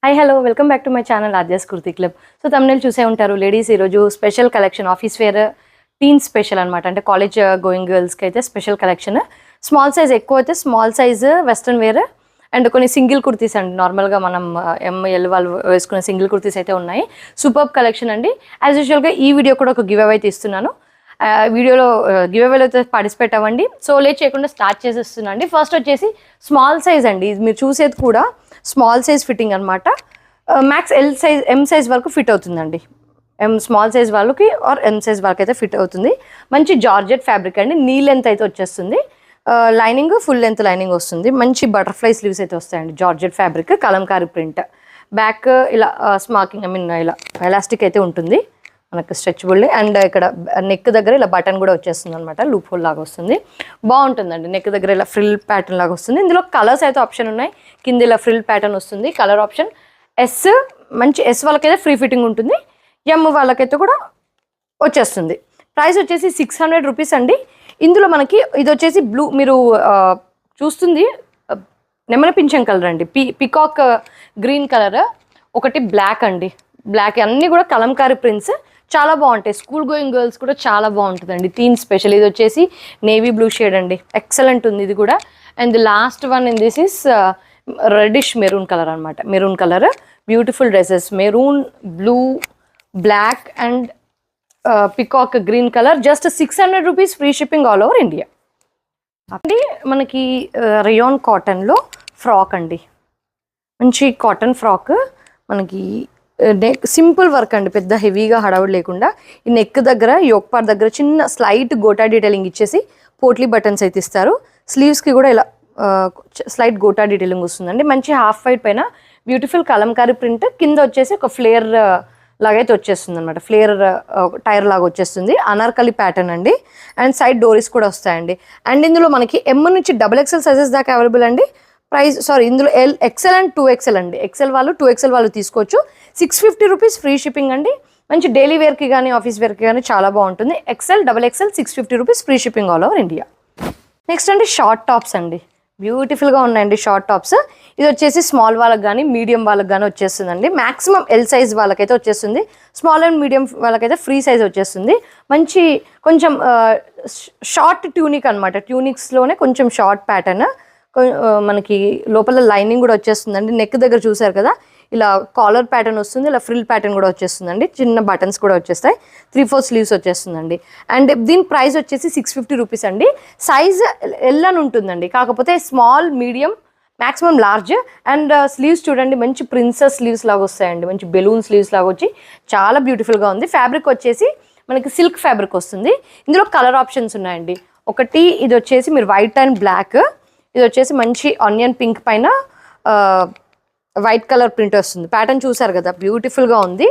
Hi hello welcome back to my channel Aadya's kurti club. So thumbnail చూసే ఉంటారు, ladies ఈరోజు special collection office wear టీన్ special అనమాట. అంటే college going గర్ల్స్కి అయితే స్పెషల్ కలెక్షన్. స్మాల్ సైజ్ ఎక్కువ అయితే small size western wear and కొన్ని సింగిల్ కుర్తీస్ అండి. నార్మల్గా మనం ఎంఎల్ వాళ్ళు వేసుకునే సింగిల్ కుర్తీస్ అయితే ఉన్నాయి. సూపర్బ్ కలెక్షన్ అండి. యాజ్ యూజువల్గా ఈ వీడియో కూడా ఒక గివ్ అవే అయితే ఇస్తున్నాను. వీడియోలో గివ్ అవేలో అయితే పార్టిసిపేట్ అవ్వండి. సో లేట్ చేయకుండా స్టార్ట్ చేసేస్తున్నాను అండి. ఫస్ట్ వచ్చేసి స్మాల్ సైజ్ అండి. మీరు చూసేది కూడా స్మాల్ సైజ్ ఫిట్టింగ్ అనమాట. Max L size M size వరకు ఫిట్ అవుతుందండి. స్మాల్ సైజ్ వాళ్ళకి ఆర్ ఎం సైజ్ వాళ్ళకి అయితే ఫిట్ అవుతుంది. మంచి జార్జెట్ ఫ్యాబ్రిక్ అండి. నీ లెంత్ అయితే వచ్చేస్తుంది. లైనింగ్ ఫుల్ లెంత్ లైనింగ్ వస్తుంది. మంచి బటర్ఫ్లై స్లీవ్స్ అయితే వస్తాయండి. Georgette fabric, Kalamkari print. Back ఇలా స్మాకింగ్ ఇలా ఎలాస్టిక్ అయితే ఉంటుంది మనకు, స్ట్రెచబుల్. అండ్ ఇక్కడ నెక్ దగ్గర ఇలా బటన్ కూడా వచ్చేస్తుంది అనమాట. లూప్ హోల్ లాగా వస్తుంది. బాగుంటుందండి. నెక్ దగ్గర ఇలా ఫ్రిల్ ప్యాటర్న్ లాగా వస్తుంది. ఇందులో కలర్స్ అయితే ఆప్షన్ ఉన్నాయి. కింద ఇలా ఫ్రిల్ ప్యాటర్న్ వస్తుంది. కలర్ ఆప్షన్ ఎస్, మంచి ఎస్ వాళ్ళకైతే ఫ్రీ ఫిట్టింగ్ ఉంటుంది. ఎమ్ వాళ్ళకైతే కూడా వచ్చేస్తుంది. ప్రైస్ వచ్చేసి 600 రూపీస్ అండి. ఇందులో మనకి ఇది వచ్చేసి బ్లూ, మీరు చూస్తుంది నెమలి పింఛం కలర్ అండి. పికాక్ గ్రీన్ కలర్, ఒకటి బ్లాక్ అండి. బ్లాక్ అన్నీ కూడా కలంకారీ ప్రింట్స్ చాలా బాగుంటాయి. స్కూల్ గోయింగ్ గర్ల్స్ కూడా చాలా బాగుంటుందండి. Theme special. ఇది వచ్చేసి నేవీ బ్లూ షేడ్ అండి. ఎక్సలెంట్ ఉంది ఇది కూడా. And last one in this is reddish maroon colour అనమాట. Maroon colour, beautiful dresses. Maroon, blue, black and peacock green colour. Just 600 rupees, free shipping all over India అండి. మనకి rayon కాటన్లో frock అండి. మంచి కాటన్ ఫ్రాక్ మనకి. Neck simple work అండి, పెద్ద హెవీగా హడావుడి లేకుండా. ఈ నెక్ దగ్గర యోక్ పార్ట్ దగ్గర చిన్న స్లైట్ గోటా డీటెయిలింగ్ ఇచ్చేసి పోట్లీ బటన్స్ అయితే ఇస్తారు. స్లీవ్స్కి కూడా ఇలా స్లైట్ గోటా డీటెయిలింగ్ వస్తుందండి. మంచి హాఫ్ వైట్ పైన బ్యూటిఫుల్ కలంకారీ ప్రింట్. కింద వచ్చేసి ఒక ఫ్లేర్ లాగైతే వచ్చేస్తుంది అనమాట. ఫ్లేర్ టైర్ లాగా వచ్చేస్తుంది. అనార్కలి ప్యాటర్న్ అండి. అండ్ సైడ్ డోరీస్ కూడా వస్తాయండి. అండ్ ఇందులో మనకి ఎమ్ నుంచి XXL సైజెస్ దాకా అవైలబుల్ అండి. ప్రైస్ ఇందులో XL అండ్ 2XL అండి. ఎక్సెల్ వాళ్ళు 2XL వాళ్ళు తీసుకోవచ్చు. 650 రూపీస్, ఫ్రీ షిప్పింగ్ అండి. మంచి డైలీ వేర్కి కానీ ఆఫీస్ వేర్కి కానీ చాలా బాగుంటుంది. XL, XXL 650 rupees, free shipping all over India. Next అండి షార్ట్ టాప్స్ అండి. బ్యూటిఫుల్గా ఉన్నాయండి షార్ట్ టాప్స్. ఇది వచ్చేసి స్మాల్ వాళ్ళకి కానీ మీడియం వాళ్ళకి కానీ వచ్చేస్తుందండి. మాక్సిమం ఎల్ సైజ్ వాళ్ళకైతే వచ్చేస్తుంది. స్మాల్ అండ్ మీడియం వాళ్ళకైతే ఫ్రీ సైజ్ వచ్చేస్తుంది. మంచి కొంచెం షార్ట్ ట్యూనిక్ అనమాట. ట్యూనిక్స్లోనే కొంచెం షార్ట్ ప్యాటర్న్. మనకి లోపల లైనింగ్ కూడా వచ్చేస్తుందండి. నెక్ దగ్గర చూసారు కదా, ఇలా కాలర్ ప్యాటర్న్ వస్తుంది. ఇలా ఫ్రిల్ ప్యాటర్న్ కూడా వచ్చేస్తుందండి. చిన్న బటన్స్ కూడా వచ్చేస్తాయి. 3/4 స్లీవ్స్ వచ్చేస్తుందండి. అండ్ దీని ప్రైస్ వచ్చేసి 650 రూపీస్ అండి. సైజ్ ఎల్ అని ఉంటుందండి. కాకపోతే small, medium, maximum large. And sleeves చూడండి, మంచి ప్రిన్సెస్ స్లీవ్స్ లాగా వస్తాయండి. మంచి బెలూన్ స్లీవ్స్ లాగా వచ్చి చాలా బ్యూటిఫుల్గా ఉంది. ఫ్యాబ్రిక్ వచ్చేసి మనకి సిల్క్ ఫ్యాబ్రిక్ వస్తుంది. ఇందులో కలర్ ఆప్షన్స్ ఉన్నాయండి. ఒకటి ఇది వచ్చేసి మీరు వైట్ అండ్ బ్లాక్. ఇది వచ్చేసి మంచి ఆనియన్ పింక్ పైన వైట్ కలర్ ప్రింట్ వస్తుంది. ప్యాటర్న్ చూసారు కదా, బ్యూటిఫుల్గా ఉంది.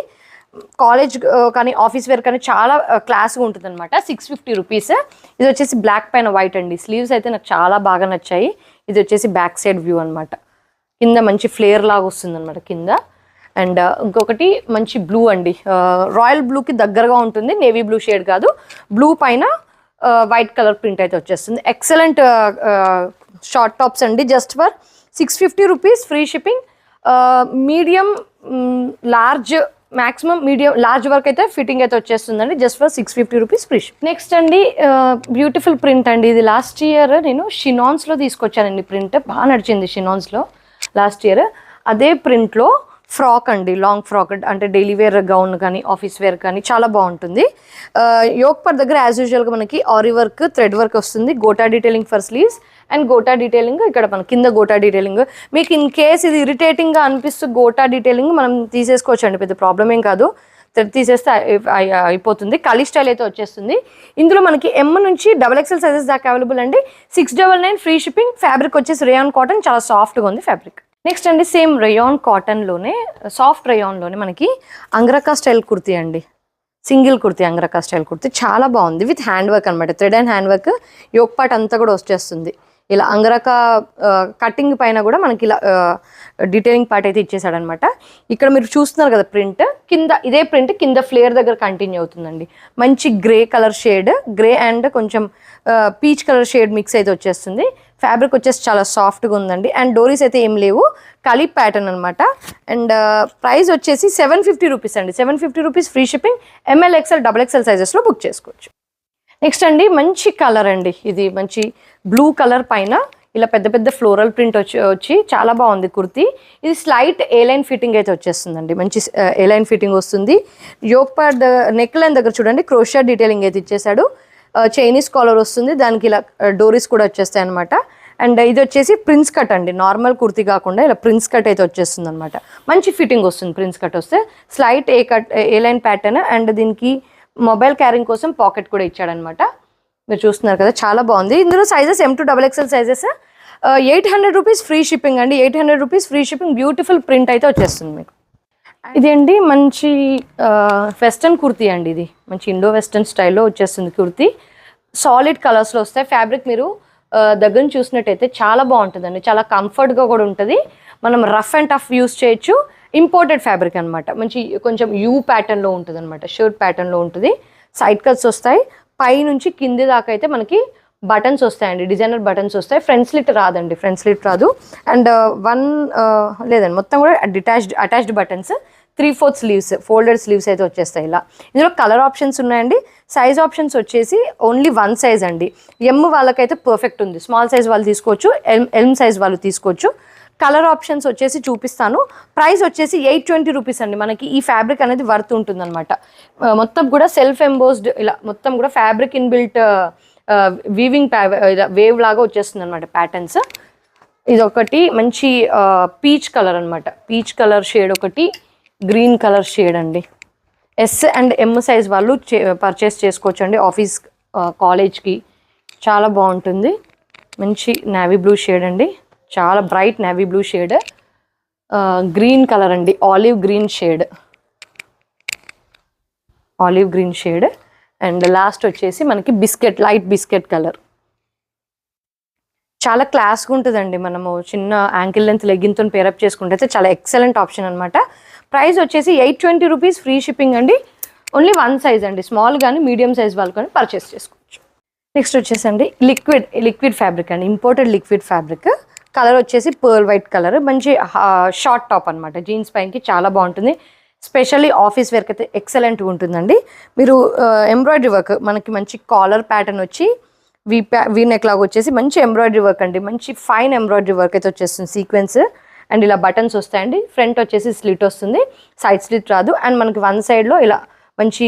కాలేజ్ కానీ ఆఫీస్ వేర్ కానీ చాలా క్లాస్గా ఉంటుంది అనమాట. 650 రూపీస్. ఇది వచ్చేసి బ్లాక్ పైన వైట్ అండి. స్లీవ్స్ అయితే నాకు చాలా బాగా నచ్చాయి. ఇది వచ్చేసి బ్యాక్ సైడ్ వ్యూ అనమాట. కింద మంచి ఫ్లేర్ లాగా వస్తుంది అనమాట కింద. అండ్ ఇంకొకటి మంచి బ్లూ అండి. రాయల్ బ్లూకి దగ్గరగా ఉంటుంది. నేవీ బ్లూ షేడ్ కాదు. బ్లూ పైన వైట్ కలర్ ప్రింట్ అయితే వచ్చేస్తుంది. ఎక్సలెంట్ షార్ట్ టాప్స్ అండి. Just for 650 rupees, free shipping. Medium, large, maximum medium large వరకు అయితే ఫిట్టింగ్ అయితే వచ్చేస్తుందండి. Just for 650 rupees, free ship. Next అండి బ్యూటిఫుల్ ప్రింట్ అండి. ఇది లాస్ట్ ఇయర్ నేను షినాన్స్లో తీసుకొచ్చానండి. ప్రింట్ బాగా నడిచింది షినాన్స్లో లాస్ట్ ఇయర్. అదే ప్రింట్లో ఫ్రాక్ అండి. లాంగ్ ఫ్రాక్ అంటే డైలీ వేర్ గౌన్ కానీ ఆఫీస్ వేర్ కానీ చాలా బాగుంటుంది. యోక్ పార్ట్ దగ్గర యాజ్ యూజువల్గా మనకి ఆరి వర్క్, థ్రెడ్ వర్క్ వస్తుంది. Gota detailing for sleeves and gota detailing ఇక్కడ మన కింద గోటా డీటెయిలింగ్. మీకు ఇన్ కేస్ ఇది ఇరిటేటింగ్గా అనిపిస్తూ గోటా డీటెయిలింగ్ మనం తీసేసుకోవచ్చు అండి. పెద్ద ప్రాబ్లం ఏం కాదు. థ్రెడ్ తీసేస్తే అయిపోతుంది. కలీ స్టైల్ అయితే వచ్చేస్తుంది. ఇందులో మనకి ఎమ్ నుంచి XXL సైజెస్ దాకా అవైలబుల్ అండి. 699, ఫ్రీ షిప్పింగ్. ఫ్యాబ్రిక్ వచ్చేసి రేయాన్ కాటన్, చాలా సాఫ్ట్గా ఉంది ఫ్యాబ్రిక్. నెక్స్ట్ అండి సేమ్ రేయాన్ కాటన్లోనే సాఫ్ట్ రేయాన్లోనే మనకి అంగ్రకా స్టైల్ కుర్తీ అండి. సింగిల్ కుర్తీ, అంగ్రకా స్టైల్ కుర్తీ చాలా బాగుంది. విత్ హ్యాండ్ వర్క్ అనమాట. Thread and hand work. Yoke part అంతా కూడా వచ్చేస్తుంది. ఇలా అంగరకా కటింగ్ పైన కూడా మనకి ఇలా డీటెయిలింగ్ పార్ట్ అయితే ఇచ్చేసాడనమాట. ఇక్కడ మీరు చూస్తున్నారు కదా ప్రింట్, కింద ఇదే ప్రింట్ కింద ఫ్లేర్ దగ్గర కంటిన్యూ అవుతుందండి. మంచి grey colour shade, grey and కొంచెం పీచ్ కలర్ షేడ్ మిక్స్ అయితే వచ్చేస్తుంది. ఫ్యాబ్రిక్ వచ్చేసి చాలా సాఫ్ట్గా ఉందండి. అండ్ డోరీస్ అయితే ఏం లేవు, కలీ ప్యాటర్న్ అనమాట. అండ్ ప్రైస్ వచ్చేసి 750 రూపీస్ అండి. 750 rupees free shipping. ML XL XXL సైజెస్లో బుక్ చేసుకోవచ్చు. నెక్స్ట్ అండి మంచి కలర్ అండి, ఇది మంచి బ్లూ కలర్ పైన ఇలా పెద్ద పెద్ద ఫ్లోరల్ ప్రింట్ వచ్చి చాలా బాగుంది కుర్తీ. ఇది స్లైట్ ఏ లైన్ ఫిట్టింగ్ అయితే వచ్చేస్తుందండి, మంచి ఏ లైన్ ఫిట్టింగ్ వస్తుంది. యోక్ పార్ట్ నెక్ లైన్ దగ్గర చూడండి క్రోషియా డీటెయిలింగ్ అయితే ఇచ్చేసాడు. చైనీస్ కాలర్ వస్తుంది, దానికి ఇలా డోరీస్ కూడా వచ్చేస్తాయి అనమాట. అండ్ ఇది వచ్చేసి ప్రిన్స్ కట్ అండి, నార్మల్ కుర్తీ కాకుండా ఇలా ప్రిన్స్ కట్ అయితే వచ్చేస్తుంది అనమాట. మంచి ఫిట్టింగ్ వస్తుంది ప్రిన్స్ కట్ వస్తే. Slight A line pattern. And దీనికి మొబైల్ క్యారింగ్ కోసం పాకెట్ కూడా ఇచ్చాడనమాట. మీరు చూస్తున్నారు కదా, చాలా బాగుంది. ఇందులో sizes M to XXL sizes. 800 rupees free shipping అండి. 800 rupees free shipping. Beautiful print అయితే వచ్చేస్తుంది మీకు. ఇది అండి మంచి వెస్టర్న్ కుర్తీ అండి, ఇది మంచి ఇండో వెస్టర్న్ స్టైల్లో వచ్చేస్తుంది కుర్తీ. సాలిడ్ కలర్స్లో వస్తాయి. ఫ్యాబ్రిక్ మీరు దగ్గర చూసినట్టయితే చాలా బాగుంటుందండి, చాలా కంఫర్ట్గా కూడా ఉంటుంది. మనం రఫ్ అండ్ టఫ్ యూస్ చేయొచ్చు. ఇంపోర్టెడ్ ఫ్యాబ్రిక్ అనమాట, మంచి కొంచెం యూ ప్యాటర్న్లో ఉంటుంది అనమాట, షర్ట్ ప్యాటర్న్లో ఉంటుంది. సైడ్ కట్స్ వస్తాయి, పై నుంచి కింది దాకా అయితే మనకి బటన్స్ వస్తాయండి, డిజైనర్ బటన్స్ వస్తాయి. ఫ్రంట్ స్లిట్ రాదండి, ఫ్రంట్ స్లిట్ రాదు. అండ్ లేదండి, మొత్తం కూడా attached buttons. 3/4 sleeves, folded sleeves అయితే వచ్చేస్తాయి ఇలా. ఇందులో కలర్ ఆప్షన్స్ ఉన్నాయండి. సైజ్ ఆప్షన్స్ వచ్చేసి ఓన్లీ 1 సైజ్ అండి. M వాళ్ళకైతే పర్ఫెక్ట్ ఉంది, స్మాల్ సైజ్ వాళ్ళు తీసుకోవచ్చు, ఎల్ సైజ్ వాళ్ళు తీసుకోవచ్చు. కలర్ ఆప్షన్స్ వచ్చేసి చూపిస్తాను. ప్రైస్ వచ్చేసి 820 రూపీస్ అండి. మనకి ఈ ఫ్యాబ్రిక్ అనేది వర్త్ ఉంటుంది అనమాట. మొత్తం కూడా సెల్ఫ్ ఎంబోస్డ్ ఇలా మొత్తం కూడా ఫ్యాబ్రిక్ ఇన్బిల్ట్ వీవింగ్ వేవ్ లాగా వచ్చేస్తుంది అనమాట ప్యాటర్న్స్. ఇది ఒకటి మంచి పీచ్ కలర్ అనమాట, పీచ్ కలర్ షేడ్ ఒకటి, గ్రీన్ కలర్ షేడ్ అండి. S and M సైజ్ వాళ్ళు పర్చేస్ చేసుకోవచ్చు అండి, ఆఫీస్ కాలేజ్కి చాలా బాగుంటుంది. మంచి నేవీ బ్లూ షేడ్ అండి, చాలా bright navy blue shade. Green colour అండి, olive green shade, olive green shade. And last వచ్చేసి మనకి బిస్కెట్, లైట్ బిస్కెట్ కలర్. చాలా క్లాస్గా ఉంటుందండి. మనము చిన్న యాంకిల్ లెంత్ లెగ్గిన్తో పేరప్ చేసుకుంటే అయితే చాలా ఎక్సలెంట్ ఆప్షన్ అనమాట. ప్రైస్ వచ్చేసి 820 రూపీస్ ఫ్రీ షిప్పింగ్ అండి. ఓన్లీ 1 సైజ్ అండి, స్మాల్ కానీ మీడియం సైజ్ వాళ్ళు కానీ పర్చేస్ చేసుకోవచ్చు. నెక్స్ట్ వచ్చేసండి లిక్విడ్ ఫ్యాబ్రిక్ అండి, ఇంపోర్టెడ్ లిక్విడ్ ఫ్యాబ్రిక్. కలర్ వచ్చేసి పర్ల్ వైట్ కలర్, మంచి షార్ట్ టాప్ అనమాట, జీన్స్ పైనకి చాలా బాగుంటుంది. స్పెషల్లీ ఆఫీస్ వేర్కి అయితే ఎక్సలెంట్గా ఉంటుందండి. మీరు ఎంబ్రాయిడరీ వర్క్, మనకి మంచి కాలర్ ప్యాటర్న్ వచ్చి వీ నెక్ లాగా వచ్చేసి మంచి ఎంబ్రాయిడరీ వర్క్ అండి, మంచి ఫైన్ ఎంబ్రాయిడరీ వర్క్ అయితే వచ్చేస్తుంది, సీక్వెన్స్. అండ్ ఇలా బటన్స్ వస్తాయండి. ఫ్రంట్ వచ్చేసి స్లిట్ వస్తుంది, సైడ్ స్లిట్ రాదు. అండ్ మనకి 1 సైడ్లో ఇలా మంచి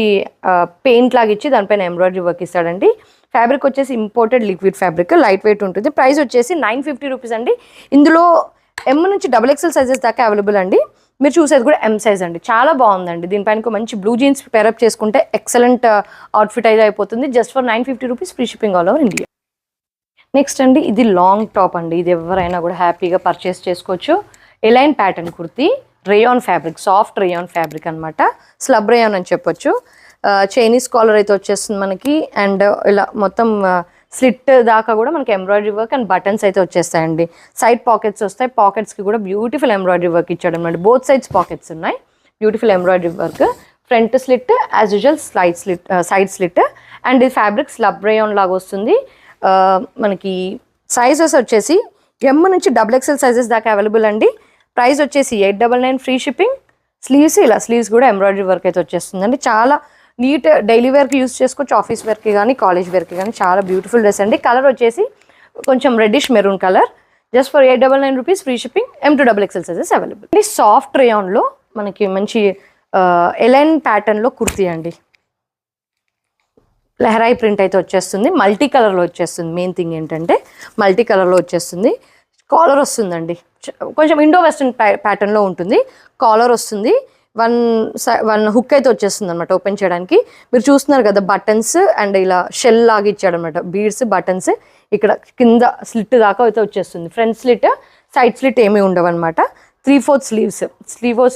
పెయింట్ లాగా ఇచ్చి దానిపైన ఎంబ్రాయిడరీ వర్క్ ఇస్తాడండి. ఫ్యాబ్రిక్ వచ్చేసి imported liquid fabric, light weight ఉంటుంది. ప్రైస్ వచ్చేసి 950 రూపీస్ అండి. ఇందులో M నుంచి XXL సైజెస్ దాకా అవైలబుల్ అండి. మీరు చూసేది కూడా M సైజ్ అండి, చాలా బాగుందండి. దీనిపైన మంచి బ్లూ జీన్స్ పేరప్ చేసుకుంటే ఎక్సలెంట్ అవుట్ఫిట్ అయితే అయిపోతుంది. Just for 950 rupees free shipping all over India. Next అండి ఇది లాంగ్ టాప్ అండి, ఇది ఎవరైనా కూడా హ్యాపీగా పర్చేస్ చేసుకోవచ్చు. A line pattern kurti, rayon fabric, soft rayon fabric అనమాట, స్లబ్ రేయాన్ అని చెప్పొచ్చు. చైనీస్ కాలర్ అయితే వచ్చేస్తుంది మనకి. అండ్ ఇలా మొత్తం స్లిట్ దాకా కూడా మనకి ఎంబ్రాయిడరీ వర్క్ అండ్ బటన్స్ అయితే వచ్చేస్తాయండి. సైడ్ పాకెట్స్ వస్తాయి, పాకెట్స్కి కూడా బ్యూటిఫుల్ ఎంబ్రాయిడరీ వర్క్ ఇచ్చాడు అనమాట. బోత్ సైడ్స్ పాకెట్స్ ఉన్నాయి, beautiful embroidery work. Front slit as usual, side slit. And ఈ ఫ్యాబ్రిక్ స్లబ్ రేయాన్ లాగా వస్తుంది. మనకి సైజెస్ వచ్చేసి M నుంచి XXL సైజెస్ దాకా అవైలబుల్ అండి. ప్రైస్ వచ్చేసి 899 ఫ్రీ షిప్పింగ్. స్లీవ్స్ ఇలా స్లీవ్స్ కూడా ఎంబ్రాయిడరీ వర్క్ అయితే వచ్చేస్తుందండి. చాలా నీట్, డైలీ వేర్కి యూస్ చేసుకోవచ్చు, ఆఫీస్ వేర్కి కానీ కాలేజ్ వేర్కి కానీ. చాలా బ్యూటిఫుల్ డ్రెస్ అండి. కలర్ వచ్చేసి కొంచెం reddish maroon colour. Just for 899 rupees free shipping. M to XXL sizes available. Soft రేయాన్లో మనకి మంచి ఎలైన్ ప్యాటర్న్లో కుర్తీ అండి, లెహరాయి ప్రింట్ అయితే వచ్చేస్తుంది, మల్టీ కలర్లో వచ్చేస్తుంది. మెయిన్ థింగ్ ఏంటంటే మల్టీ కలర్లో వచ్చేస్తుంది. కాలర్ వస్తుందండి, కొంచెం ఇండో వెస్టర్న్ ప్యాటర్న్లో ఉంటుంది. కాలర్ వస్తుంది, వన్ హుక్ అయితే వచ్చేస్తుంది అనమాట ఓపెన్ చేయడానికి. మీరు చూస్తున్నారు కదా బటన్స్ అండ్ ఇలా షెల్ లాగా ఇచ్చాడు అనమాట, బీడ్స్ బటన్స్. ఇక్కడ కింద స్లిట్ దాకా అయితే వచ్చేస్తుంది. ఫ్రంట్ స్లిట్, సైడ్ స్లిట్ ఏమీ ఉండవు అనమాట. 3/4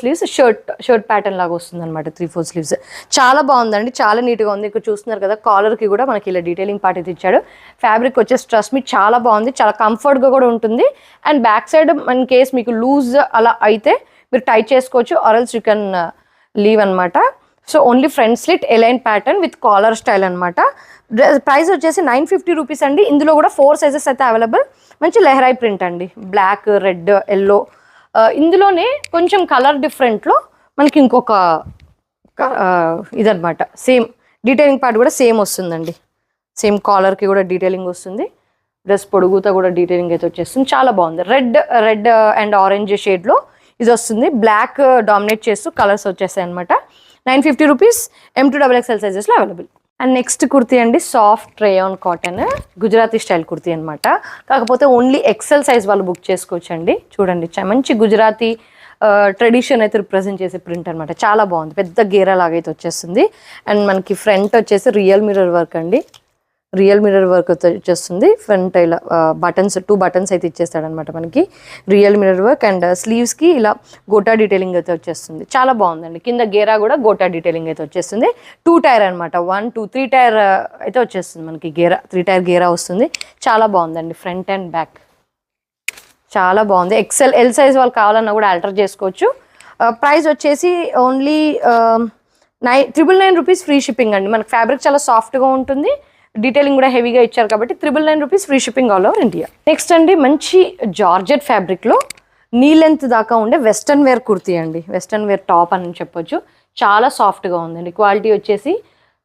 స్లీవ్స్ షర్ట్ ప్యాటర్న్ లాగా వస్తుంది అనమాట. 3/4 స్లీవ్స్ చాలా బాగుందండి, చాలా నీట్గా ఉంది. ఇక్కడ చూస్తున్నారు కదా కాలర్కి కూడా మనకి ఇలా డీటెయిలింగ్ పార్ట్ అయితే ఇచ్చాడు. ఫ్యాబ్రిక్ వచ్చేసి ట్రస్ట్ మీ చాలా బాగుంది, చాలా కంఫర్ట్గా కూడా ఉంటుంది. And back side in case మీకు లూజ్ అలా అయితే మీరు టైట్ చేసుకోవచ్చు, or else you can leave అనమాట. So only front slit A line pattern with collar style అనమాట. ప్రైస్ వచ్చేసి 950 రూపీస్ అండి. ఇందులో కూడా 4 సైజెస్ అయితే అవైలబుల్. మంచి లెహరాయి ప్రింట్ అండి, బ్లాక్, రెడ్, ఎల్లో. ఇందులోనే కొంచెం కలర్ డిఫరెంట్లో మనకి ఇంకొక ఇదనమాట. సేమ్ డీటెయిలింగ్ పార్ట్ కూడా సేమ్ వస్తుందండి. సేమ్ కాలర్కి కూడా డీటెయిలింగ్ వస్తుంది. డ్రెస్ పొడుగుతా కూడా డీటెయిలింగ్ అయితే వచ్చేస్తుంది. చాలా బాగుంది. రెడ్ అండ్ ఆరెంజ్ షేడ్లో ఇది వస్తుంది. బ్లాక్ డామినేట్ చేస్తూ కలర్స్ వచ్చేస్తాయి అనమాట. 950 రూపీస్. M2XXL సైజెస్లో అవైలబుల్. అండ్ నెక్స్ట్ కుర్తీ అండి, soft rayon cotton Gujarati style kurti అనమాట. కాకపోతే ఓన్లీ ఎక్సెల్ సైజ్ వాళ్ళు బుక్ చేసుకోవచ్చు అండి. చూడండి, మంచి గుజరాతీ ట్రెడిషన్ అయితే రిప్రజెంట్ చేసే ప్రింట్ అనమాట. చాలా బాగుంది. పెద్ద గేరా లాగైతే వచ్చేస్తుంది. అండ్ మనకి ఫ్రంట్ వచ్చేసి రియల్ మిర్రర్ వర్క్ అండి. రియల్ మిర్రర్ వర్క్ వచ్చేస్తుంది. ఫ్రంట్ ఇలా బటన్స్ 2 బటన్స్ అయితే ఇచ్చేస్తాడనమాట మనకి. రియల్ మిర్రర్ వర్క్ అండ్ స్లీవ్స్కి ఇలా గోటా డీటెయిలింగ్ అయితే వచ్చేస్తుంది. చాలా బాగుందండి. కింద గేరా కూడా గోటా డీటెయిలింగ్ అయితే వచ్చేస్తుంది. 2 టైర్ అనమాట. 1 2 3 టైర్ అయితే వచ్చేస్తుంది మనకి. 3 టైర్ గేరా వస్తుంది. చాలా బాగుందండి. ఫ్రంట్ అండ్ బ్యాక్ చాలా బాగుంది. ఎల్ సైజ్ వాళ్ళు కావాలన్నా కూడా ఆల్టర్ చేసుకోవచ్చు. ప్రైస్ వచ్చేసి ఓన్లీ 999 రూపీస్ ఫ్రీ షిప్పింగ్ అండి. మనకి ఫ్యాబ్రిక్ చాలా సాఫ్ట్గా ఉంటుంది. డీటెయిలింగ్ కూడా హెవీగా ఇచ్చారు కాబట్టి 999 rupees free shipping all over India. Next అండి, మంచి జార్జెట్ ఫ్యాబ్రిక్లో నీ లెంత్ దాకా ఉండే వెస్టర్న్ వేర్ కుర్తీ అండి. వెస్టర్న్ వేర్ టాప్ అని చెప్పొచ్చు. చాలా సాఫ్ట్గా ఉందండి. క్వాలిటీ వచ్చేసి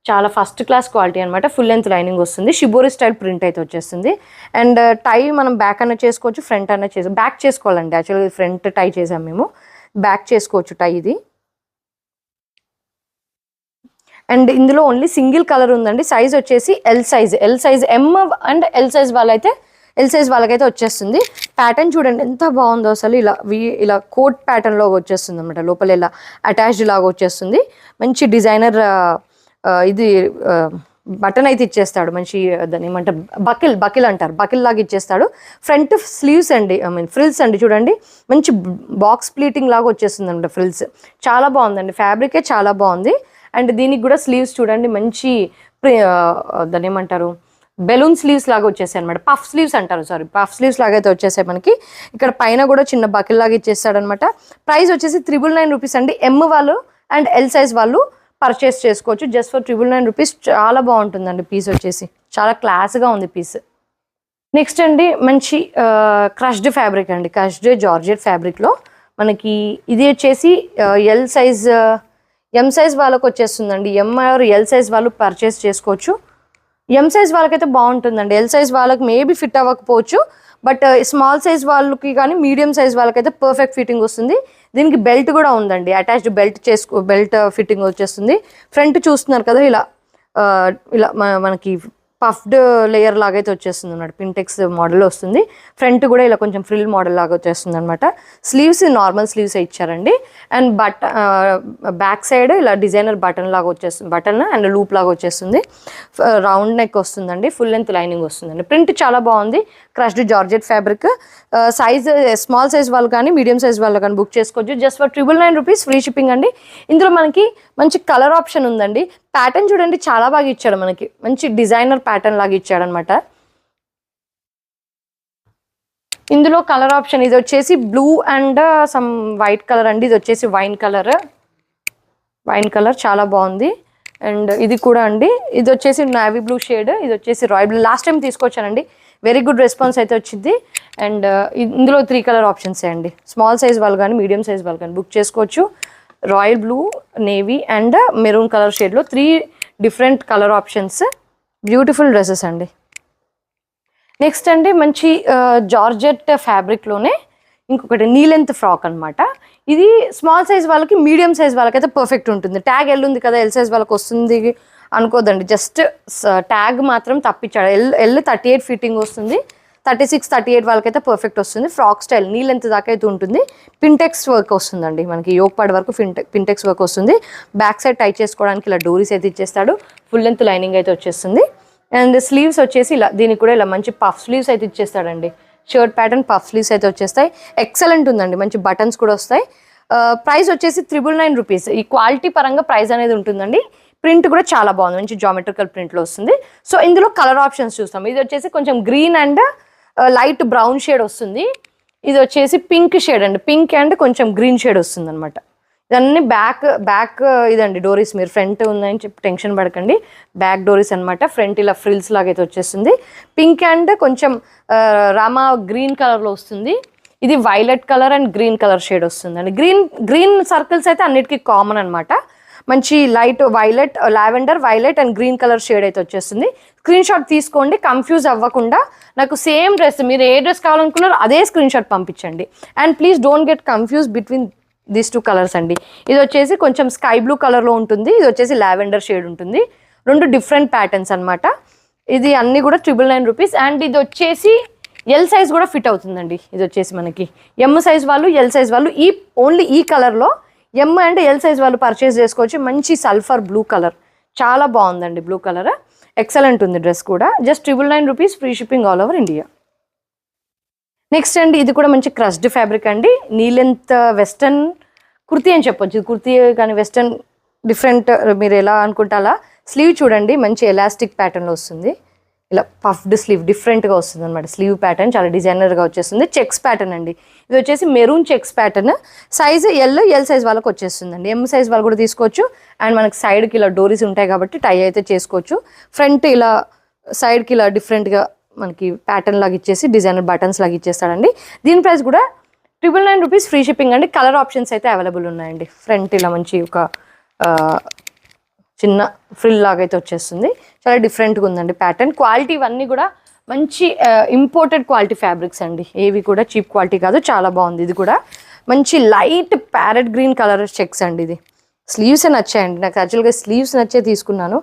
చాలా ఫస్ట్ క్లాస్ క్వాలిటీ అనమాట. ఫుల్ లెంత్ లైనింగ్ వస్తుంది. షిబోరి స్టైల్ ప్రింట్ అయితే వచ్చేస్తుంది. అండ్ టై మనం బ్యాక్ అన్న చేసుకోవచ్చు, ఫ్రంట్ అన్న బ్యాక్ చేసుకోవాలండి. యాక్చువల్గా ఫ్రంట్ టై చేసాం మేము, బ్యాక్ చేసుకోవచ్చు టై ఇది. అండ్ ఇందులో ఓన్లీ సింగిల్ కలర్ ఉందండి. సైజ్ వచ్చేసి L size M and L size వాళ్ళకైతే వచ్చేస్తుంది. ప్యాటర్న్ చూడండి ఎంత బాగుందో అసలు. ఇలా కోట్ ప్యాటర్న్లో వచ్చేస్తుంది అనమాట. లోపల ఇలా అటాచ్డ్ లాగా వచ్చేస్తుంది. మంచి డిజైనర్ ఇది బటన్ అయితే ఇచ్చేస్తాడు. మంచి దాన్ని ఏమంటారు, బకిల్ అంటారు. బకిల్ లాగా ఇచ్చేస్తాడు. ఫ్రంట్ స్లీవ్స్ అండి, ఫ్రిల్స్ అండి. చూడండి, మంచి బాక్స్ ప్లీటింగ్ లాగా వచ్చేస్తుంది అనమాట ఫ్రిల్స్. చాలా బాగుందండి. ఫ్యాబ్రికే చాలా బాగుంది. అండ్ దీనికి కూడా స్లీవ్స్ చూడండి, మంచి దాన్ని ఏమంటారు, బెలూన్ స్లీవ్స్ లాగా వచ్చేసాయి అనమాట. పఫ్ స్లీవ్స్ అంటారు, పఫ్ స్లీవ్స్ లాగా అయితే వచ్చేసాయి మనకి. ఇక్కడ పైన కూడా చిన్న బకిల్ లాగా ఇచ్చేస్తాడు అనమాట. ప్రైస్ వచ్చేసి 999 రూపీస్ అండి. M వాళ్ళు అండ్ ఎల్ సైజ్ వాళ్ళు పర్చేస్ చేసుకోవచ్చు జస్ట్ ఫర్ 999 రూపీస్. చాలా బాగుంటుందండి పీస్ వచ్చేసి. చాలా క్లాస్గా ఉంది పీస్. నెక్స్ట్ అండి, మంచి క్రష్డ్ ఫ్యాబ్రిక్ అండి. క్రష్డ్ జార్జెట్ ఫ్యాబ్రిక్లో మనకి ఇది వచ్చేసి M సైజ్ వాళ్ళకి వచ్చేస్తుందండి. M ఆర్ ఎల్ సైజ్ వాళ్ళు పర్చేస్ చేసుకోవచ్చు. M సైజ్ వాళ్ళకైతే బాగుంటుందండి. ఎల్ సైజ్ వాళ్ళకి మేబీ ఫిట్ అవ్వకపోవచ్చు. బట్ స్మాల్ సైజ్ వాళ్ళకి కానీ మీడియం సైజ్ వాళ్ళకైతే పర్ఫెక్ట్ ఫిట్టింగ్ వస్తుంది. దీనికి బెల్ట్ కూడా ఉందండి. అటాచ్డ్ బెల్ట్ ఫిట్టింగ్ వచ్చేస్తుంది. ఫ్రంట్ చూస్తున్నారు కదా, ఇలా మనకి పఫ్డ్ లేయర్ లాగా అయితే వచ్చేస్తుంది అన్నమాట. పింటెక్స్ మోడల్ వస్తుంది. ఫ్రంట్ కూడా ఇలా కొంచెం ఫ్రిల్ మోడల్ లాగా వచ్చేస్తుంది అనమాట. స్లీవ్స్ నార్మల్ స్లీవ్స్ ఇచ్చారండి. అండ్ బ్యాక్ సైడ్ ఇలా డిజైనర్ బటన్ లాగా వచ్చేస్తుంది. బటన్ అండ్ లూప్ లాగా వచ్చేస్తుంది. రౌండ్ నెక్ వస్తుందండి. ఫుల్ లెంత్ లైనింగ్ వస్తుందండి. ప్రింట్ చాలా బాగుంది. Crushed georgette fabric. Size small size వాళ్ళు కానీ మీడియం సైజ్ వాళ్ళు కానీ బుక్ చేసుకోవచ్చు just for 999 rupees free shipping అండి. ఇందులో మనకి మంచి కలర్ ఆప్షన్ ఉందండి. ప్యాటర్న్ చూడండి చాలా బాగా ఇచ్చాడు మనకి. మంచి డిజైనర్ ప్యాటర్న్ లాగా ఇచ్చాడు అనమాట. ఇందులో కలర్ ఆప్షన్ ఇది వచ్చేసి blue and some white colour అండి. ఇది వచ్చేసి వైన్ కలర్ చాలా బాగుంది. అండ్ ఇది కూడా అండి, ఇది వచ్చేసి నావీ బ్లూ షేడ్, ఇది వచ్చేసి రాయల్ బ్లూ. లాస్ట్ టైం తీసుకొచ్చానండి, వెరీ గుడ్ రెస్పాన్స్ అయితే వచ్చింది. అండ్ ఇందులో 3 కలర్ ఆప్షన్సే అండి. స్మాల్ సైజ్ వాళ్ళు కానీ మీడియం సైజ్ వాళ్ళు కానీ బుక్ చేసుకోవచ్చు. Royal blue, navy and maroon colour షేడ్లో 3 different colour options. Beautiful dresses అండి. నెక్స్ట్ అండి, మంచి జార్జెట్ ఫ్యాబ్రిక్లోనే ఇంకొకటి నీ లెంత్ ఫ్రాక్ అనమాట. ఇది స్మాల్ సైజ్ వాళ్ళకి మీడియం సైజ్ వాళ్ళకైతే పర్ఫెక్ట్ ఉంటుంది. ట్యాగ్ ఎల్ ఉంది కదా, ఎల్ సైజ్ వాళ్ళకి వస్తుంది అనుకోదండి. జస్ట్ ట్యాగ్ మాత్రం తప్పించాడు. ఎల్ 38 ఫిట్టింగ్ వస్తుంది. 36, 38 వాళ్ళకైతే పర్ఫెక్ట్ వస్తుంది. ఫ్రాక్ స్టైల్ నీ లెంత్ దాకా అయితే ఉంటుంది. పింటెక్స్ వర్క్ వస్తుందండి మనకి. యోక్ పాడ్ వరకు పింటెక్స్ వర్క్ వస్తుంది. బ్యాక్ సైడ్ టై చేసుకోవడానికి ఇలా డోరీస్ అయితే ఇచ్చేస్తాడు. ఫుల్ లెంత్ లైనింగ్ అయితే వచ్చేస్తుంది. అండ్ స్లీవ్స్ వచ్చేసి ఇలా, దీనికి కూడా ఇలా మంచి పఫ్ స్లీవ్స్ అయితే ఇచ్చేస్తాడండి. షర్ట్ ప్యాటర్న్ పఫ్ స్లీవ్స్ అయితే వచ్చేస్తాయి. ఎక్సలెంట్ ఉందండి. మంచి బటన్స్ కూడా వస్తాయి. ప్రైస్ వచ్చేసి 999 రూపీస్. ఈ క్వాలిటీ పరంగా ప్రైస్ అనేది ఉంటుందండి. ప్రింట్ కూడా చాలా బాగుంది. మంచి జామెట్రికల్ ప్రింట్లో వస్తుంది. సో ఇందులో కలర్ ఆప్షన్స్ చూస్తాం. ఇది వచ్చేసి కొంచెం green and light brown shade వస్తుంది. ఇది వచ్చేసి పింక్ షేడ్ అండి. పింక్ అండ్ కొంచెం గ్రీన్ షేడ్ వస్తుంది అనమాట. ఇదన్నీ బ్యాక్ ఇదండి డోరీస్. మీరు ఫ్రంట్ ఉందని చెప్పి టెన్షన్ పడకండి, బ్యాక్ డోరీస్ అనమాట. ఫ్రంట్ ఇలా ఫ్రిల్స్ లాగా అయితే వచ్చేస్తుంది. పింక్ అండ్ కొంచెం రామా గ్రీన్ కలర్లో వస్తుంది. ఇది violet colour and green colour shade వస్తుందండి. గ్రీన్ సర్కిల్స్ అయితే అన్నిటికీ కామన్ అనమాట. మంచి light violet, lavender, violet and green colour shade అయితే వచ్చేస్తుంది. స్క్రీన్ షాట్ తీసుకోండి, కన్ఫ్యూజ్ అవ్వకుండా. నాకు సేమ్ డ్రెస్, మీరు ఏ డ్రెస్ కావాలనుకున్నారో అదే స్క్రీన్ షాట్ పంపించండి. And please don't get confuse between these 2 colours అండి. ఇది వచ్చేసి కొంచెం స్కై బ్లూ కలర్లో ఉంటుంది, ఇది వచ్చేసి లావెండర్ షేడ్ ఉంటుంది. 2 డిఫరెంట్ ప్యాటర్న్స్ అనమాట. ఇది అన్ని కూడా 999 రూపీస్. అండ్ ఇది వచ్చేసి ఎల్ సైజ్ కూడా ఫిట్ అవుతుందండి. ఇది వచ్చేసి మనకి ఎమ్ సైజ్ వాళ్ళు, ఎల్ సైజ్ వాళ్ళు ఓన్లీ ఈ కలర్లో ఎమ్ అండ్ ఎల్ సైజ్ వాళ్ళు పర్చేస్ చేసుకోవచ్చు. మంచి సల్ఫర్ బ్లూ కలర్, చాలా బాగుందండి బ్లూ కలర్. ఎక్సలెంట్ ఉంది డ్రెస్ కూడా. Just 999 rupees, free shipping all over India. Next అండి, ఇది కూడా మంచి క్రష్డ్ ఫ్యాబ్రిక్ అండి. నీ లెంత్ వెస్టర్న్ కుర్తీ అని చెప్పొచ్చు. కుర్తీ కానీ వెస్టర్న్ డిఫరెంట్, మీరు ఎలా అనుకుంటే అలా. స్లీవ్ చూడండి, మంచి ఎలాస్టిక్ ప్యాటర్న్లో వస్తుంది. ఇలా పఫ్డ్ స్లీవ్ డిఫరెంట్గా వస్తుంది అనమాట. స్లీవ్ ప్యాటర్న్ చాలా డిజైనర్గా వచ్చేస్తుంది. చెక్స్ ప్యాటర్న్ అండి. ఇది వచ్చేసి maroon checks pattern. Size L size వాళ్ళకి వచ్చేస్తుందండి. ఎమ్ సైజ్ వాళ్ళు కూడా తీసుకోవచ్చు. అండ్ మనకి సైడ్కి ఇలా డోరీస్ ఉంటాయి కాబట్టి టై అయితే చేసుకోవచ్చు. ఫ్రంట్ ఇలా సైడ్కి ఇలా డిఫరెంట్గా మనకి ప్యాటర్న్ లాగా ఇచ్చేసి డిజైనర్ బటన్స్ లాగా ఇచ్చేస్తాడండి. దీని ప్రైస్ కూడా 999 రూపీస్, ఫ్రీ షిప్పింగ్ అండి. కలర్ ఆప్షన్స్ అయితే అవైలబుల్ ఉన్నాయండి. ఫ్రంట్ ఇలా మంచి ఒక చిన్న ఫ్రిల్ లాగా అయితే వచ్చేస్తుంది. చాలా డిఫరెంట్గా ఉందండి ప్యాటర్న్. క్వాలిటీ ఇవన్నీ కూడా మంచి ఇంపోర్టెడ్ క్వాలిటీ ఫ్యాబ్రిక్స్ అండి. ఏవి కూడా చీప్ క్వాలిటీ కాదు, చాలా బాగుంది. ఇది కూడా మంచి light parrot green colour checks అండి. ఇది స్లీవ్స్ నచ్చాయండి నాకు. యాక్చువల్గా స్లీవ్స్ నచ్చే తీసుకున్నాను.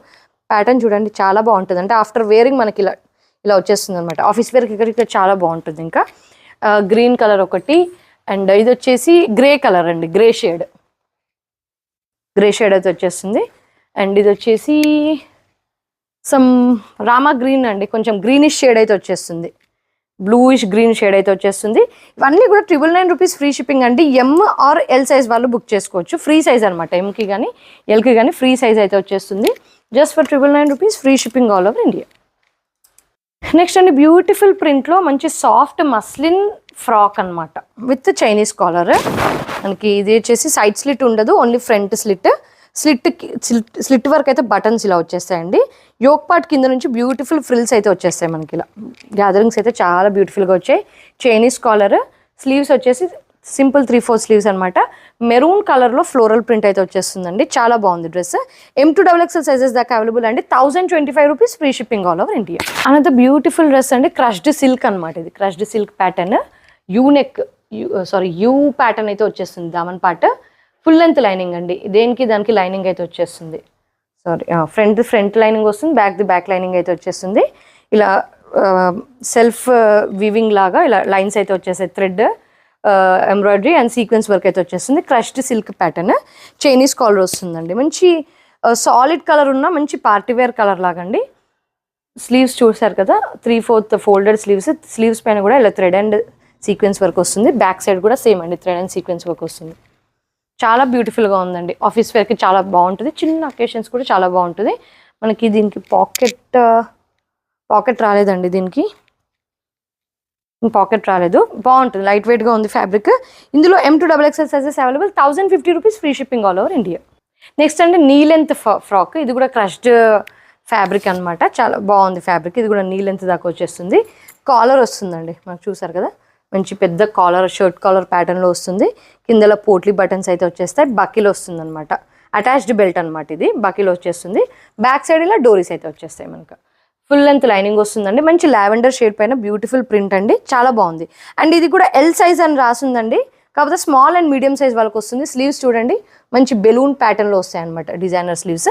ప్యాటర్న్ చూడండి, చాలా బాగుంటుంది. అంటే ఆఫ్టర్ వేరింగ్ మనకి ఇలా వచ్చేస్తుంది అనమాట. ఆఫీస్ వేర్కి ఇక్కడ చాలా బాగుంటుంది. ఇంకా గ్రీన్ కలర్ ఒకటి, అండ్ ఇది వచ్చేసి గ్రే కలర్ అండి. గ్రే షేడ్ అయితే వచ్చేస్తుంది. అండ్ ఇది వచ్చేసి సమ్ రామా గ్రీన్ అండి, కొంచెం గ్రీనిష్ షేడ్ అయితే వచ్చేస్తుంది. బ్లూయిష్ గ్రీన్ షేడ్ అయితే వచ్చేస్తుంది. ఇవన్నీ కూడా 999 రూపీస్, ఫ్రీ షిప్పింగ్ అండి. ఎమ్ ఆర్ ఎల్ సైజ్ వాళ్ళు బుక్ చేసుకోవచ్చు. ఫ్రీ సైజ్ అనమాట. ఎమ్కి కానీ ఎల్కి కానీ ఫ్రీ సైజ్ అయితే వచ్చేస్తుంది. Just for 999 rupees, free shipping all over India. Next అండి, బ్యూటిఫుల్ ప్రింట్లో మంచి సాఫ్ట్ మస్లిన్ ఫ్రాక్ అనమాట విత్ చైనీస్ కాలర్. మనకి ఇది వచ్చేసి సైడ్ స్లిట్ ఉండదు, ఓన్లీ ఫ్రంట్ స్లిట్ వర్క్ అయితే బటన్స్ ఇలా వచ్చేస్తాయండి. యోక్ పార్ట్ కింద నుంచి బ్యూటిఫుల్ ఫ్రిల్స్ అయితే వచ్చేస్తాయి మనకి. ఇలా గ్యాదరింగ్స్ అయితే చాలా బ్యూటిఫుల్గా వచ్చాయి. చైనీస్ కాలర్, స్లీవ్స్ వచ్చేసి సింపుల్ 3/4 స్లీవ్స్ అనమాట. మెరూన్ కలర్లో ఫ్లోరల్ ప్రింట్ అయితే వచ్చేస్తుందండి. చాలా బాగుంది dress. M to XXL sizes దాకా అవైలబుల్ అండి. 1025 rupees, free shipping all over India. Another beautiful dress అండి, క్రష్డ్ సిల్క్ అనమాట. ఇది crushed silk pattern, you pattern అయితే వచ్చేస్తుంది. Daman part full length lining అండి. దానికి లైనింగ్ అయితే వచ్చేస్తుంది. ఫ్రంట్ లైనింగ్ వస్తుంది, బ్యాక్ లైనింగ్ అయితే వచ్చేస్తుంది. ఇలా సెల్ఫ్ వీవింగ్ లాగా ఇలా లైన్స్ అయితే వచ్చేసాయి. Thread embroidery and sequence work అయితే వచ్చేస్తుంది. Crushed silk pattern, Chinese collar వస్తుందండి. మంచి సాలిడ్ కలర్ ఉన్న మంచి పార్టీవేర్ కలర్ లాగండి. స్లీవ్స్ చూసారు కదా, 3/4 ఫోల్డెడ్ స్లీవ్స్ పైన కూడా ఇలా థ్రెడ్ అండ్ సీక్వెన్స్ వర్క్ వస్తుంది. బ్యాక్ సైడ్ కూడా సేమ్ అండి, థ్రెడ్ అండ్ సీక్వెన్స్ వర్క్ వస్తుంది. చాలా బ్యూటిఫుల్గా ఉందండి. ఆఫీస్ వేర్కి చాలా బాగుంటుంది. చిన్న అకేషన్స్ కూడా చాలా బాగుంటుంది. మనకి దీనికి పాకెట్ రాలేదండి. దీనికి పాకెట్ రాలేదు, బాగుంటుంది. లైట్ వెయిట్గా ఉంది ఫ్యాబ్రిక్. ఇందులో M to XXL sizes available. 1050 rupees, free shipping all over India. Next అండి, నీ లెంత్ ఫ్రాక్. ఇది కూడా క్రష్డ్ ఫ్యాబ్రిక్ అనమాట. చాలా బాగుంది ఫ్యాబ్రిక్. ఇది కూడా నీ లెంత్ దాకా వచ్చేస్తుంది. కాలర్ వస్తుందండి, మనకు చూసారు కదా, మంచి పెద్ద కాలర్, షర్ట్ కాలర్ ప్యాటర్న్లో వస్తుంది. కిందలో పోట్లీ బటన్స్ అయితే వచ్చేస్తాయి. బకీలో వస్తుంది అనమాట. అటాచ్డ్ బెల్ట్ అనమాట. ఇది బకీలో వచ్చేస్తుంది. బ్యాక్ సైడ్ ఇలా డోరీస్ అయితే వచ్చేస్తాయి మనకు. ఫుల్ లెంత్ లైనింగ్ వస్తుందండి. మంచి లావెండర్ షేడ్ పైన బ్యూటిఫుల్ ప్రింట్ అండి, చాలా బాగుంది. అండ్ ఇది కూడా ఎల్ సైజ్ అని రాసిందండి, కాకపోతే స్మాల్ అండ్ మీడియం సైజ్ వాళ్ళకి వస్తుంది. స్లీవ్స్ చూడండి, మంచి బెలూన్ ప్యాటర్న్లో వస్తాయి అనమాట, డిజైనర్ స్లీవ్స్.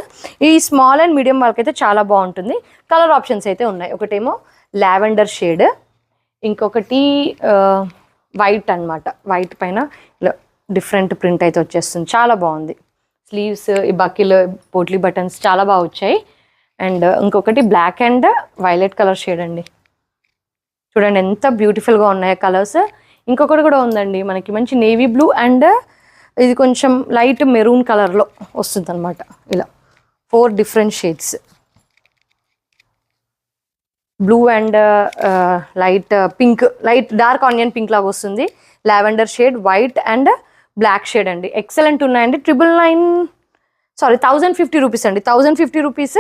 ఈ స్మాల్ అండ్ మీడియం వాళ్ళకైతే చాలా బాగుంటుంది. కలర్ ఆప్షన్స్ అయితే ఉన్నాయి. ఒకటేమో లావెండర్ షేడ్, ఇంకొకటి వైట్ అనమాట. వైట్ పైన ఇలా డిఫరెంట్ ప్రింట్ అయితే వచ్చేస్తుంది. చాలా బాగుంది. స్లీవ్స్, ఈ బకీలు, పోట్లీ బటన్స్ చాలా బాగా వచ్చాయి. అండ్ ఇంకొకటి black and violet colour shade అండి. చూడండి ఎంత బ్యూటిఫుల్గా ఉన్నాయో కలర్స్. ఇంకొకటి కూడా ఉందండి మనకి, మంచి నేవీ బ్లూ అండ్ ఇది కొంచెం లైట్ మెరూన్ కలర్లో వస్తుంది అనమాట. ఇలా 4 different shades, blue and light pink, light dark onion pink లాగా వస్తుంది. Lavender shade, white and black shade అండి, ఎక్సలెంట్ ఉన్నాయండి. 1050 రూపీస్ అండి. 1050 rupees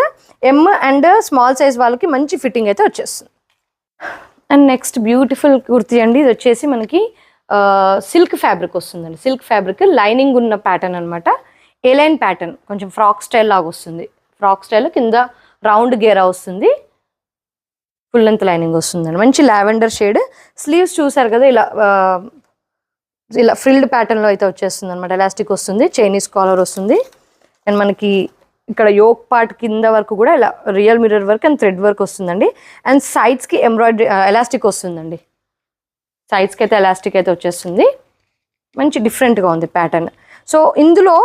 M and small size వాళ్ళకి మంచి ఫిట్టింగ్ అయితే వచ్చేస్తుంది. అండ్ నెక్స్ట్ బ్యూటిఫుల్ కుర్తీ అండి. ఇది వచ్చేసి మనకి సిల్క్ ఫ్యాబ్రిక్ వస్తుందండి. సిల్క్ ఫ్యాబ్రిక్ లైనింగ్ ఉన్న ప్యాటర్న్ అనమాట. ఏ లైన్ ప్యాటర్న్, కొంచెం ఫ్రాక్ స్టైల్ లాగా వస్తుంది. ఫ్రాక్ స్టైల్ కింద రౌండ్ గేరా వస్తుంది, ఫుల్ లెంత్ లైనింగ్ వస్తుందండి. మంచి లావెండర్ షేడ్. స్లీవ్స్ చూసారు కదా, ఇలా ఫ్రిల్డ్ ప్యాటర్న్లో అయితే వచ్చేస్తుంది అనమాట. ఎలాస్టిక్ వస్తుంది, చైనీస్ కాలర్ వస్తుంది. అండ్ మనకి ఇక్కడ యోక్ పార్ట్ కింద వరకు కూడా ఇలా real mirror work and thread work వస్తుందండి. అండ్ సైడ్స్కి ఎంబ్రాయిడరీ ఎలాస్టిక్ వస్తుందండి. సైడ్స్కి అయితే ఎలాస్టిక్ అయితే వచ్చేస్తుంది. మంచి డిఫరెంట్గా ఉంది ప్యాటర్న్. సో ఇందులో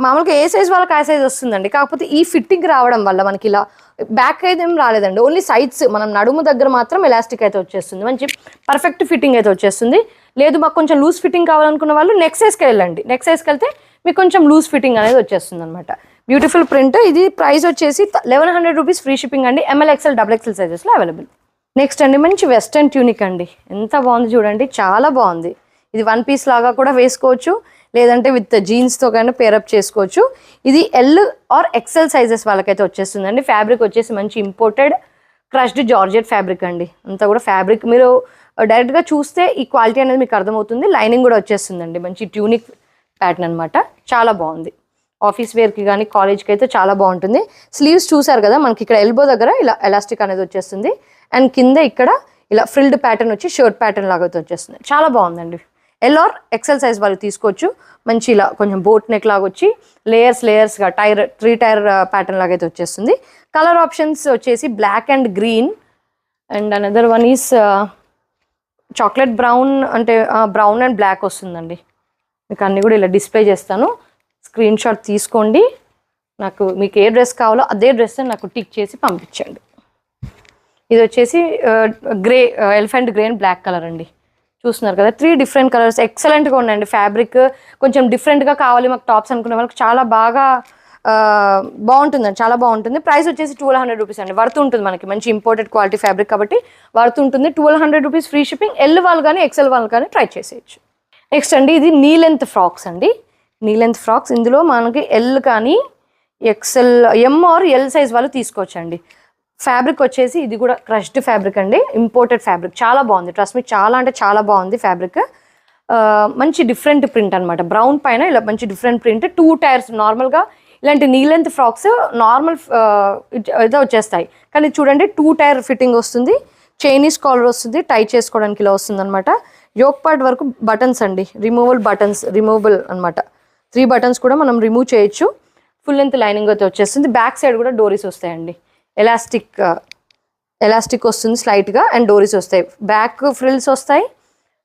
మామూలుగా ఏ సైజ్ వాళ్ళకి ఆ సైజ్ వస్తుందండి. కాకపోతే ఈ ఫిట్టింగ్ రావడం వల్ల మనకి ఇలా బ్యాక్ అయితే ఏం రాలేదండి, ఓన్లీ సైడ్స్ మనం నడుము దగ్గర మాత్రం ఎలాస్టిక్ అయితే వచ్చేస్తుంది. మంచి పర్ఫెక్ట్ ఫిట్టింగ్ అయితే వచ్చేస్తుంది. లేదు మాకు కొంచెం లూజ్ ఫిట్టింగ్ కావాలనుకున్న వాళ్ళు నెక్ సైజ్కి వెళ్ళండి. నెక్ సైజ్కి వెళ్తే మీకు కొంచెం లూజ్ ఫిట్టింగ్ అనేది వచ్చేస్తుంది అనమాట. Beautiful print. ఇది ప్రైస్ వచ్చేసి 1100 రూపీస్ ఫ్రీ షిప్పింగ్ అండి. ML XL XXL సైజెస్లో అవైలబుల్. నెక్స్ట్ అండి మంచి వెస్టర్న్ ట్యూనిక్ అండి. ఎంత బాగుంది చూడండి, చాలా బాగుంది. ఇది 1 పీస్ లాగా కూడా వేసుకోవచ్చు, లేదంటే విత్ జీన్స్తో కానీ పేరప్ చేసుకోవచ్చు. ఇది L or XL సైజెస్ వాళ్ళకైతే వచ్చేస్తుందండి. ఫ్యాబ్రిక్ వచ్చేసి మంచి ఇంపోర్టెడ్ క్రష్డ్ జార్జెట్ ఫ్యాబ్రిక్ అండి. అంతా కూడా ఫ్యాబ్రిక్ మీరు డైరెక్ట్గా చూస్తే ఈ క్వాలిటీ అనేది మీకు అర్థమవుతుంది. లైనింగ్ కూడా వచ్చేస్తుందండి. మంచి ట్యూనిక్ ప్యాటర్న్ అనమాట, చాలా బాగుంది. ఆఫీస్ వేర్కి కానీ కాలేజ్కి అయితే చాలా బాగుంటుంది. స్లీవ్స్ చూసారు కదా, మనకి ఇక్కడ ఎల్బో దగ్గర ఇలా ఎలాస్టిక్ అనేది వచ్చేస్తుంది. అండ్ కింద ఇక్కడ ఇలా ఫ్రిల్డ్ ప్యాటర్న్ వచ్చి షర్ట్ ప్యాటర్న్ లాగా అయితే వచ్చేస్తుంది. చాలా బాగుందండి. L or XL సైజ్ వాళ్ళు తీసుకోవచ్చు. మంచి ఇలా కొంచెం బోట్ నెక్ లాగా వచ్చి లేయర్స్గా 3 టైర్ ప్యాటర్న్ లాగా అయితే వచ్చేస్తుంది. కలర్ ఆప్షన్స్ వచ్చేసి black and green and another one is chocolate brown, అంటే బ్రౌన్ అండ్ బ్లాక్ వస్తుందండి. మీకు అన్నీ కూడా ఇలా డిస్ప్లే చేస్తాను, స్క్రీన్ షాట్ తీసుకోండి. మీకు ఏ డ్రెస్ కావాలో అదే డ్రెస్ నాకు టిక్ చేసి పంపించండి. ఇది వచ్చేసి grey, elephant grey and black colour అండి. చూస్తున్నారు కదా, 3 డిఫరెంట్ కలర్స్ ఎక్సలెంట్గా ఉన్నాయండి. ఫ్యాబ్రిక్ కొంచెం డిఫరెంట్గా కావాలి మాకు టాప్స్ అనుకునే వాళ్ళకి చాలా బాగా బాగుంటుందండి, చాలా బాగుంటుంది. ప్రైస్ వచ్చేసి 1200 రూపీస్ అండి. వర్త్ ఉంటుంది, మనకి మంచి ఇంపోర్టెడ్ క్వాలిటీ ఫ్యాబ్రిక్ కాబట్టి వర్త్ ఉంటుంది. 1200 రూపీస్ ఫ్రీ షిప్పింగ్. L వాళ్ళు కానీ XL వాళ్ళు కానీ ట్రై చేసేయచ్చు. నెక్స్ట్ అండి ఇది నీ లెంత్ ఫ్రాక్స్ అండి. నీ లెంత్ ఫ్రాక్స్ ఇందులో మనకి L కానీ XL, M or L size వాళ్ళు తీసుకోవచ్చు అండి. ఫ్యాబ్రిక్ వచ్చేసి ఇది కూడా క్రష్డ్ ఫ్యాబ్రిక్ అండి, ఇంపోర్టెడ్ ఫ్యాబ్రిక్. చాలా బాగుంది, ట్రస్ట్ మీ, చాలా అంటే చాలా బాగుంది ఫ్యాబ్రిక్. మంచి డిఫరెంట్ ప్రింట్ అనమాట. బ్రౌన్ పైన ఇలా మంచి డిఫరెంట్ ప్రింట్. 2 టైర్స్. నార్మల్గా ఇలాంటి నీ లెంత్ ఫ్రాక్స్ నార్మల్ ఇదే వచ్చేస్తాయి, కానీ చూడండి 2 టైర్ ఫిట్టింగ్ వస్తుంది. చైనీస్ కాలర్ వస్తుంది, టై చేసుకోవడానికి ఇలా వస్తుంది అనమాట. యోక్ పార్ట్ వరకు బటన్స్ అండి, రిమూవబుల్ అనమాట. 3 బటన్స్ కూడా మనం రిమూవ్ చేయొచ్చు. ఫుల్ లెంత్ లైనింగ్ అయితే వచ్చేస్తుంది. బ్యాక్ సైడ్ కూడా డోరీస్ వస్తాయండి. ఎలాస్టిక్ వస్తుంది స్లైట్గా అండ్ డోరీస్ వస్తాయి. బ్యాక్ ఫ్రిల్స్ వస్తాయి,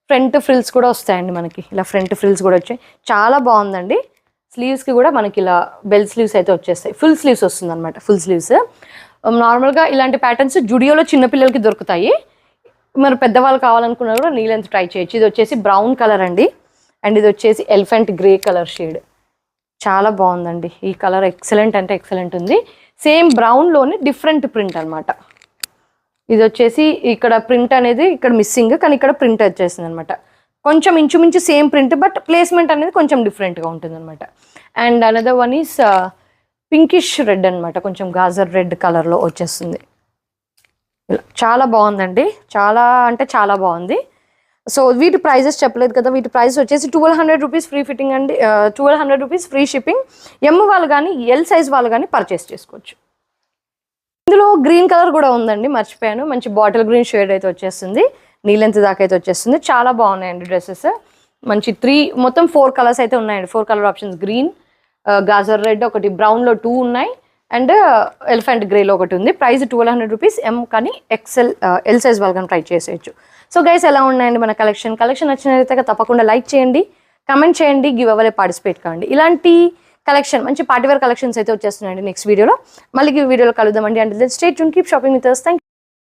ఫ్రంట్ ఫ్రిల్స్ కూడా వస్తాయండి. మనకి ఇలా ఫ్రంట్ ఫ్రిల్స్ కూడా వచ్చాయి. చాలా బాగుందండి. స్లీవ్స్కి కూడా మనకి ఇలా బెల్ స్లీవ్స్ అయితే వచ్చేస్తాయి. ఫుల్ స్లీవ్స్ వస్తుంది అనమాట, ఫుల్ స్లీవ్స్. నార్మల్గా ఇలాంటి ప్యాటర్న్స్ జుడియోలో చిన్నపిల్లలకి దొరుకుతాయి. మరి పెద్దవాళ్ళు కావాలనుకున్నా కూడా నీ లెంత్ ట్రై చేయొచ్చు. ఇది వచ్చేసి బ్రౌన్ కలర్ అండి. అండ్ ఇది వచ్చేసి ఎలిఫెంట్ గ్రే కలర్ షేడ్. చాలా బాగుందండి. ఈ కలర్ ఎక్సలెంట్ అంటే ఎక్సలెంట్ ఉంది. సేమ్ బ్రౌన్లోనే డిఫరెంట్ ప్రింట్ అనమాట. ఇది వచ్చేసి ఇక్కడ ప్రింట్ అనేది ఇక్కడ మిస్సింగ్, కానీ ఇక్కడ ప్రింట్ వచ్చేసింది అనమాట. కొంచెం ఇంచుమించు సేమ్ ప్రింట్, బట్ ప్లేస్మెంట్ అనేది కొంచెం డిఫరెంట్గా ఉంటుంది అనమాట. And another one is pinkish red అనమాట, కొంచెం గాజర్ రెడ్ కలర్లో వచ్చేస్తుంది. చాలా బాగుందండి, చాలా అంటే చాలా బాగుంది. సో వీటి ప్రైజెస్ చెప్పలేదు కదా, వీటి ప్రైజెస్ వచ్చేసి 1200 రూపీస్ ఫ్రీ ఫిట్టింగ్ అండి. 1200 రూపీస్ ఫ్రీ షిప్పింగ్. ఎమ్ వాళ్ళు కానీ L సైజ్ వాళ్ళు కానీ పర్చేస్ చేసుకోవచ్చు. ఇందులో గ్రీన్ కలర్ కూడా ఉందండి, మర్చిపోయాను. మంచి బాటిల్ గ్రీన్ షేడ్ అయితే వచ్చేస్తుంది, నీ లెంత్ దాకా అయితే వచ్చేస్తుంది. చాలా బాగున్నాయండి డ్రెస్సెస్. మంచి మొత్తం 4 కలర్స్ అయితే ఉన్నాయండి. 4 colour options. Green, gajar red ఒకటి, బ్రౌన్లో 2 ఉన్నాయి, అండ్ ఎలిఫెంట్ గ్రేలో ఒకటి ఉంది. Price 1200 rupees. ఎమ్ కానీ L సైజ్ వాళ్ళు కానీ ట్రై చేసేయచ్చు. సో గైస్, ఎలా ఉన్నాయండి మన కలెక్షన్ నచ్చినట్లయితే తప్పకుండా లైక్ చేయండి, కమెంట్ చేయండి, గివ్ అవేలో పార్టిసిపేట్ కావండి. ఇలాంటి కలెక్షన్ మంచి పార్టీవేర్ కలెక్షన్స్ అయితే వచ్చేస్తున్నాయండి నెక్స్ట్ వీడియోలో. మళ్ళీ వీడియోలో కలుద్దామండి. అంటే stay tune, keep shopping with us. Thank you.